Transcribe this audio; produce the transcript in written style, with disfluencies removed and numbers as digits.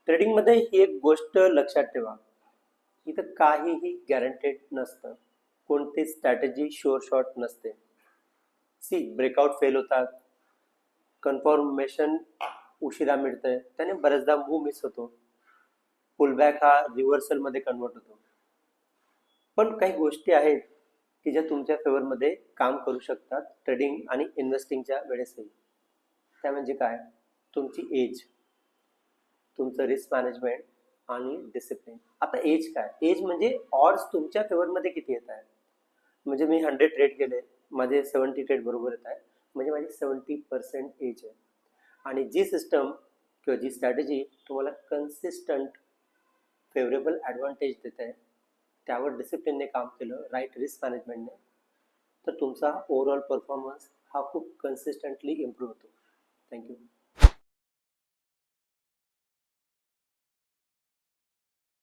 ट्रेडिंगमध्ये ही एक गोष्ट लक्षात ठेवा, इथं काहीही गॅरंटेड नसतं. कोणती स्ट्रॅटेजी शुअर शॉट नसते. सी ब्रेकआउट फेल होतात, कन्फर्मेशन उशिरा मिळतंय, त्याने बऱ्याचदा मूव मिस होतो, पुलबॅक हा रिव्हर्सलमध्ये कन्वर्ट होतो. पण काही गोष्टी आहेत की ज्या तुमच्या फेवरमध्ये काम करू शकतात ट्रेडिंग आणि इन्व्हेस्टिंगच्या वेळेसही. त्या म्हणजे काय? तुमची एज, तुमचं रिस्क मॅनेजमेंट आणि डिसिप्लिन. आता एज काय? एज म्हणजे ऑड्स तुमच्या फेवरमध्ये किती येत आहे. म्हणजे मी 100 ट्रेड केले, माझे 70 ट्रेड बरोबर येत आहे, म्हणजे माझी 70% एज आहे. आणि जी सिस्टम किंवा जी स्ट्रॅटेजी तुम्हाला कन्सिस्टंट फेवरेबल ॲडव्हान्टेज देत आहे, त्यावर डिसिप्लिनने काम केलं, राईट रिस्क मॅनेजमेंटने, तर तुमचा ओव्हरऑल परफॉर्मन्स हा खूप कन्सिस्टंटली इम्प्रूव्ह होतो. थँक्यू.